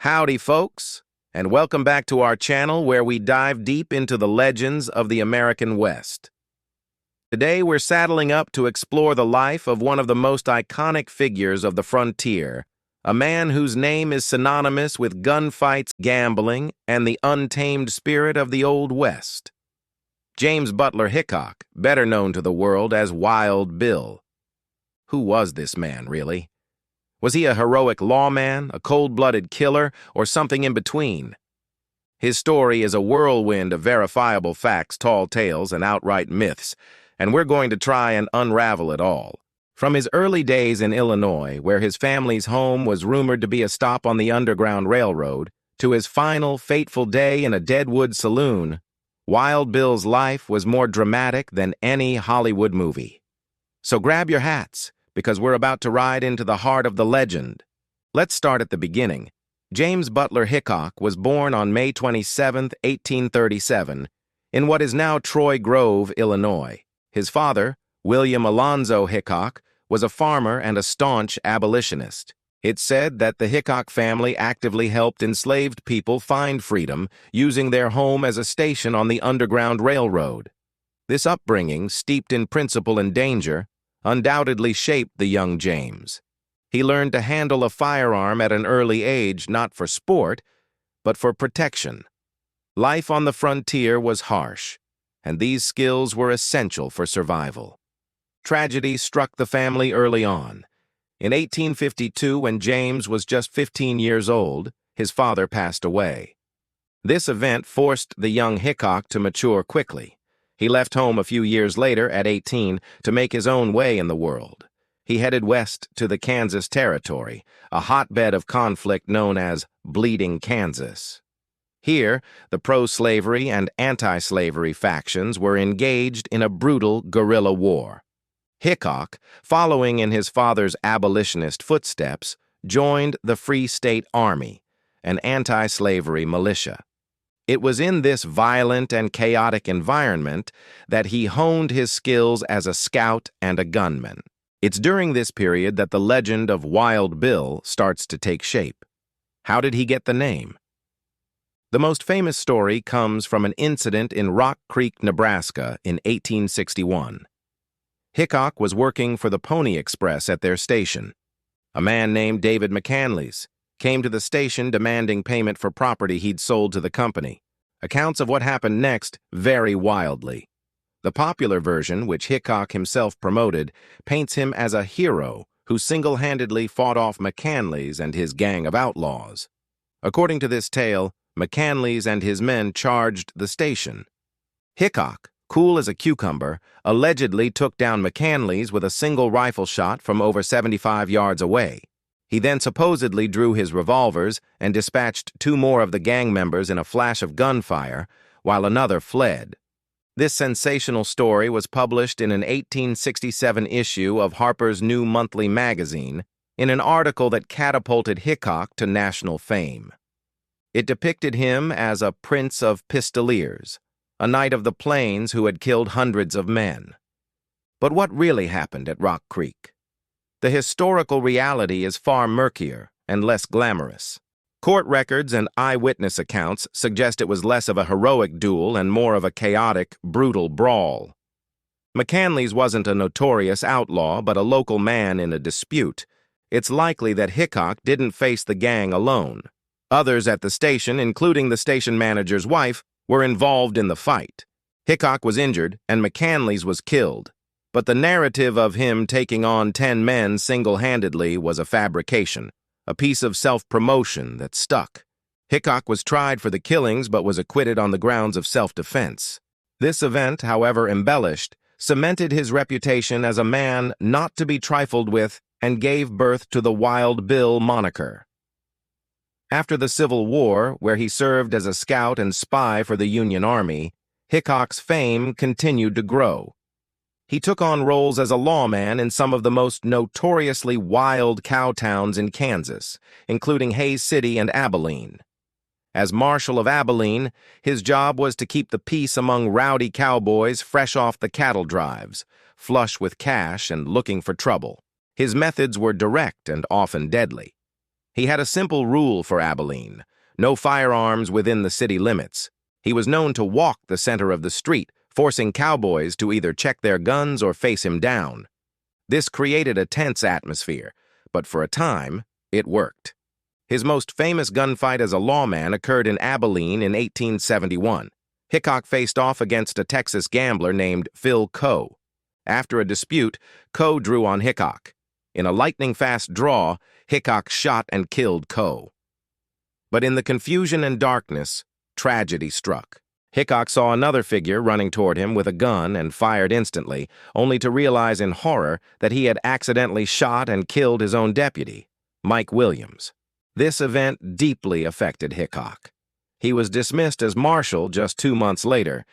Howdy, folks, and welcome back to our channel where we dive deep into the legends of the American West. Today, we're saddling up to explore the life of one of the most iconic figures of the frontier, a man whose name is synonymous with gunfights, gambling, and the untamed spirit of the Old West. James Butler Hickok, better known to the world as Wild Bill. Who was this man, really? Was he a heroic lawman, a cold-blooded killer, or something in between? His story is a whirlwind of verifiable facts, tall tales, and outright myths, and we're going to try and unravel it all. From his early days in Illinois, where his family's home was rumored to be a stop on the Underground Railroad, to his final, fateful day in a Deadwood saloon, Wild Bill's life was more dramatic than any Hollywood movie. So grab your hats, because we're about to ride into the heart of the legend. Let's start at the beginning. James Butler Hickok was born on May 27, 1837, in what is now Troy Grove, Illinois. His father, William Alonzo Hickok, was a farmer and a staunch abolitionist. It's said that the Hickok family actively helped enslaved people find freedom, using their home as a station on the Underground Railroad. This upbringing, steeped in principle and danger, undoubtedly shaped the young James. He learned to handle a firearm at an early age, not for sport, but for protection. Life on the frontier was harsh, and these skills were essential for survival. Tragedy struck the family early on. In 1852, when James was just 15 years old, his father passed away. This event forced the young Hickok to mature quickly. He left home a few years later, at 18, to make his own way in the world. He headed west to the Kansas Territory, a hotbed of conflict known as Bleeding Kansas. Here, the pro-slavery and anti-slavery factions were engaged in a brutal guerrilla war. Hickok, following in his father's abolitionist footsteps, joined the Free State Army, an anti-slavery militia. It was in this violent and chaotic environment that he honed his skills as a scout and a gunman. It's during this period that the legend of Wild Bill starts to take shape. How did he get the name? The most famous story comes from an incident in Rock Creek, Nebraska in 1861. Hickok was working for the Pony Express at their station. A man named David McCanley's came to the station demanding payment for property he'd sold to the company. Accounts of what happened next vary wildly. The popular version, which Hickok himself promoted, paints him as a hero who single-handedly fought off McCanley's and his gang of outlaws. According to this tale, McCanley's and his men charged the station. Hickok, cool as a cucumber, allegedly took down McCanley's with a single rifle shot from over 75 yards away. He then supposedly drew his revolvers and dispatched two more of the gang members in a flash of gunfire, while another fled. This sensational story was published in an 1867 issue of Harper's New Monthly magazine in an article that catapulted Hickok to national fame. It depicted him as a prince of pistoliers, a knight of the plains who had killed hundreds of men. But what really happened at Rock Creek? The historical reality is far murkier and less glamorous. Court records and eyewitness accounts suggest it was less of a heroic duel and more of a chaotic, brutal brawl. McCanley's wasn't a notorious outlaw, but a local man in a dispute. It's likely that Hickok didn't face the gang alone. Others at the station, including the station manager's wife, were involved in the fight. Hickok was injured, and McCanley's was killed. But the narrative of him taking on 10 men single-handedly was a fabrication, a piece of self-promotion that stuck. Hickok was tried for the killings but was acquitted on the grounds of self-defense. This event, however embellished, cemented his reputation as a man not to be trifled with and gave birth to the Wild Bill moniker. After the Civil War, where he served as a scout and spy for the Union Army, Hickok's fame continued to grow. He took on roles as a lawman in some of the most notoriously wild cow towns in Kansas, including Hays City and Abilene. As Marshal of Abilene, his job was to keep the peace among rowdy cowboys fresh off the cattle drives, flush with cash and looking for trouble. His methods were direct and often deadly. He had a simple rule for Abilene: no firearms within the city limits. He was known to walk the center of the street, forcing cowboys to either check their guns or face him down. This created a tense atmosphere, but for a time, it worked. His most famous gunfight as a lawman occurred in Abilene in 1871. Hickok faced off against a Texas gambler named Phil Coe. After a dispute, Coe drew on Hickok. In a lightning-fast draw, Hickok shot and killed Coe. But in the confusion and darkness, tragedy struck. Hickok saw another figure running toward him with a gun and fired instantly, only to realize in horror that he had accidentally shot and killed his own deputy, Mike Williams. This event deeply affected Hickok. He was dismissed as marshal just 2 months later,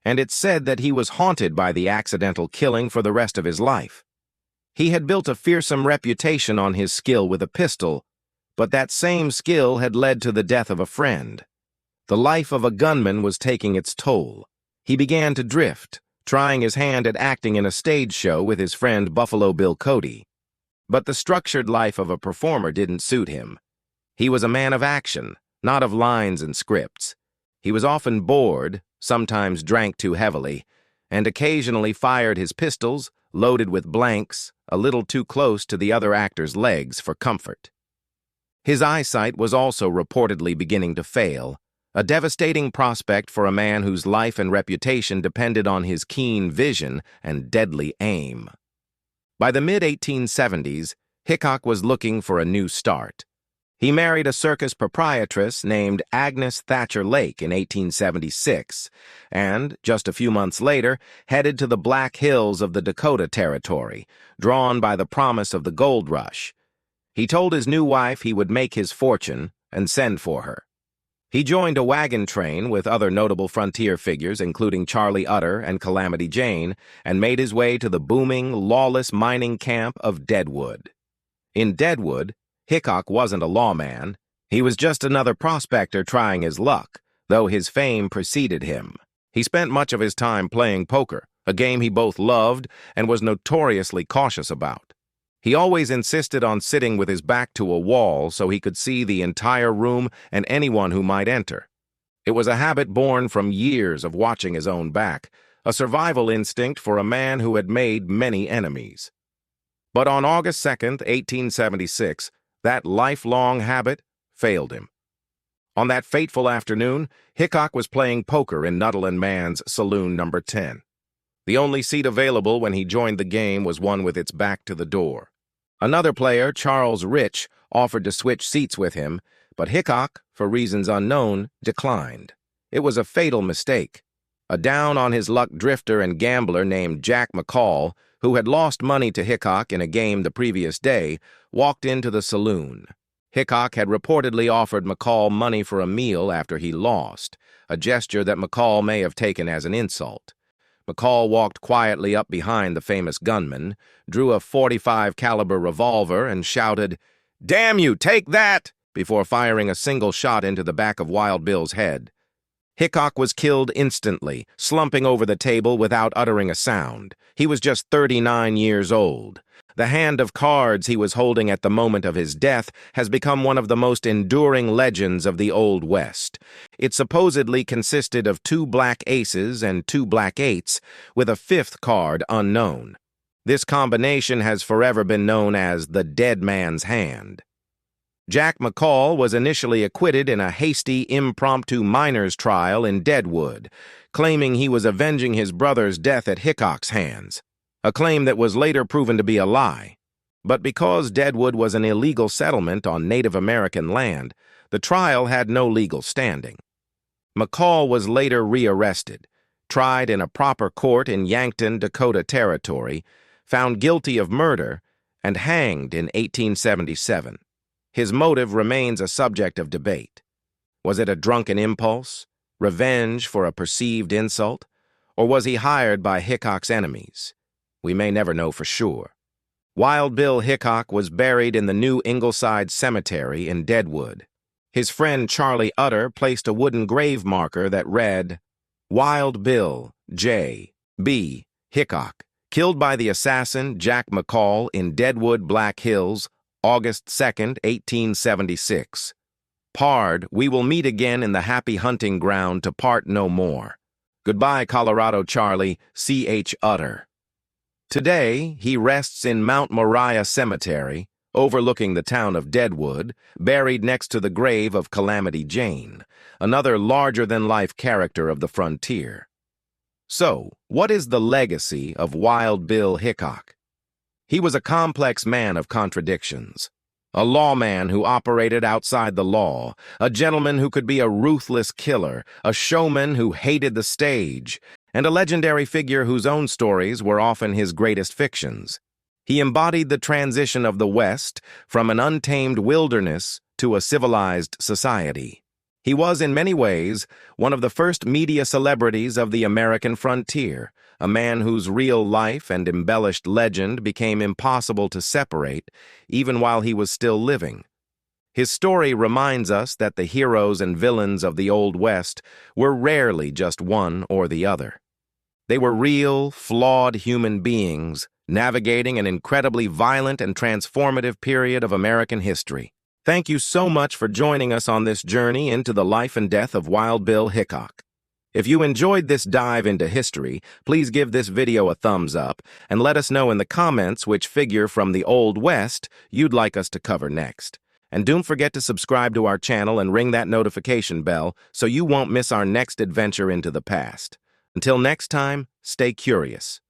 and it's said that he was haunted by the accidental killing for the rest of his life. He had built a fearsome reputation on his skill with a pistol, but that same skill had led to the death of a friend. The life of a gunman was taking its toll. He began to drift, trying his hand at acting in a stage show with his friend Buffalo Bill Cody. But the structured life of a performer didn't suit him. He was a man of action, not of lines and scripts. He was often bored, sometimes drank too heavily, and occasionally fired his pistols, loaded with blanks, a little too close to the other actor's legs for comfort. His eyesight was also reportedly beginning to fail, a devastating prospect for a man whose life and reputation depended on his keen vision and deadly aim. By the mid-1870s, Hickok was looking for a new start. He married a circus proprietress named Agnes Thatcher Lake in 1876, and, just a few months later, headed to the Black Hills of the Dakota Territory, drawn by the promise of the gold rush. He told his new wife he would make his fortune and send for her. He joined a wagon train with other notable frontier figures, including Charlie Utter and Calamity Jane, and made his way to the booming, lawless mining camp of Deadwood. In Deadwood, Hickok wasn't a lawman. He was just another prospector trying his luck, though his fame preceded him. He spent much of his time playing poker, a game he both loved and was notoriously cautious about. He always insisted on sitting with his back to a wall so he could see the entire room and anyone who might enter. It was a habit born from years of watching his own back, a survival instinct for a man who had made many enemies. But on August 2nd, 1876, that lifelong habit failed him. On that fateful afternoon, Hickok was playing poker in Nuttall and Mann's Saloon No. 10. The only seat available when he joined the game was one with its back to the door. Another player, Charles Rich, offered to switch seats with him, but Hickok, for reasons unknown, declined. It was a fatal mistake. A down-on-his-luck drifter and gambler named Jack McCall, who had lost money to Hickok in a game the previous day, walked into the saloon. Hickok had reportedly offered McCall money for a meal after he lost, a gesture that McCall may have taken as an insult. McCall walked quietly up behind the famous gunman, drew a .45 caliber revolver, and shouted, "Damn you, take that!" before firing a single shot into the back of Wild Bill's head. Hickok was killed instantly, slumping over the table without uttering a sound. He was just 39 years old. The hand of cards he was holding at the moment of his death has become one of the most enduring legends of the Old West. It supposedly consisted of 2 black aces and 2 black eights, with a 5th card unknown. This combination has forever been known as the dead man's hand. Jack McCall was initially acquitted in a hasty, impromptu miners' trial in Deadwood, claiming he was avenging his brother's death at Hickok's hands, a claim that was later proven to be a lie. But because Deadwood was an illegal settlement on Native American land, the trial had no legal standing. McCall was later rearrested, tried in a proper court in Yankton, Dakota Territory, found guilty of murder, and hanged in 1877. His motive remains a subject of debate. Was it a drunken impulse, revenge for a perceived insult, or was he hired by Hickok's enemies? We may never know for sure. Wild Bill Hickok was buried in the New Ingleside Cemetery in Deadwood. His friend Charlie Utter placed a wooden grave marker that read, "Wild Bill, J. B. Hickok, killed by the assassin Jack McCall in Deadwood, Black Hills, August 2nd, 1876. Pard, we will meet again in the happy hunting ground to part no more. Goodbye, Colorado Charlie, C.H. Utter. Today, he rests in Mount Moriah Cemetery, overlooking the town of Deadwood, buried next to the grave of Calamity Jane, another larger-than-life character of the frontier. So, what is the legacy of Wild Bill Hickok? He was a complex man of contradictions. A lawman who operated outside the law, a gentleman who could be a ruthless killer, a showman who hated the stage, and a legendary figure whose own stories were often his greatest fictions. He embodied the transition of the West from an untamed wilderness to a civilized society. He was, in many ways, one of the first media celebrities of the American frontier, a man whose real life and embellished legend became impossible to separate, even while he was still living. His story reminds us that the heroes and villains of the Old West were rarely just one or the other. They were real, flawed human beings, navigating an incredibly violent and transformative period of American history. Thank you so much for joining us on this journey into the life and death of Wild Bill Hickok. If you enjoyed this dive into history, please give this video a thumbs up and let us know in the comments which figure from the Old West you'd like us to cover next. And don't forget to subscribe to our channel and ring that notification bell so you won't miss our next adventure into the past. Until next time, stay curious.